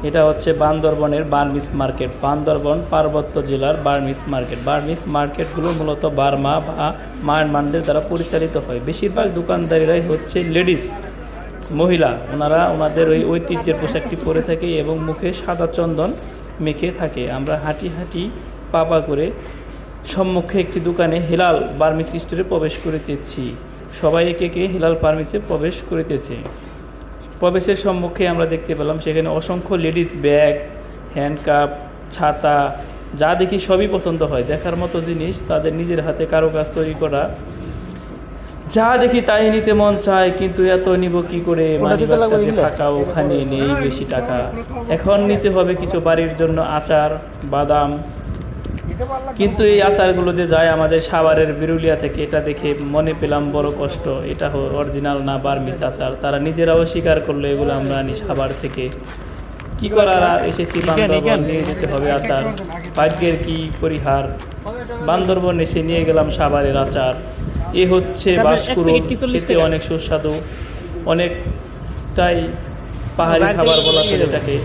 এটা হচ্ছে বান্দরবনের বার্মিজ মার্কেট, বান্দরবন পার্বত্য জেলার বার্মিজ মার্কেট। বার্মিজ মার্কেটগুলো মূলত বার্মা বা মায়ানমারদের দ্বারা পরিচালিত হয়। বেশিরভাগ দোকানদারিরাই হচ্ছে লেডিস, মহিলা। ওনারা ওনাদের ওই ঐতিহ্যের পোশাকটি পরে থাকে এবং মুখে সাদা চন্দন মেখে থাকে। আমরা হাঁটি হাঁটি পাপা করে সম্মুখে একটি দোকানে হেলাল বার্মিজ স্টোরে প্রবেশ করিতেছি। সবাই একে একে হেলাল বার্মিজে প্রবেশ করিতেছে। প্রবেশের সম্মুখে আমরা দেখতে পেলাম সেখানে অসংখ্য লেডিস ব্যাগ, হ্যান্ডকাপ, ছাতা, যা দেখি সবই পছন্দ হয়। দেখার মতো জিনিস, তাদের নিজের হাতে কারুকাজ তৈরি করা, যা দেখি তাই নিতে মন চায়, কিন্তু এত নিব কি করে, টাকা ওখানে নেই বেশি টাকা। এখন নিতে হবে কিছু বাড়ির জন্য আচার, বাদাম। কিন্তু এই আচারগুলো যে যায় আমাদের সাভারের বিরুলিয়া থেকে, এটা দেখে মনে পেলাম বড় কষ্ট। এটা অরিজিনাল না বার্মিজ আচার। তারা নিজেরাও স্বীকার করলো এগুলো আমরা আনি সাভার থেকে। কি করার, এসেছি বান্দরবন, নিয়ে যেতে হবে আচার। ভাগ্যের কি পরিহার, বান্দরবন এসে নিয়ে গেলাম সাভারের আচার। এ হচ্ছে বাঁশকুড়ুল, খেতে অনেক সুস্বাদু, অনেকটাই পাহাড়ি খাবার বলা চলে এটাকে।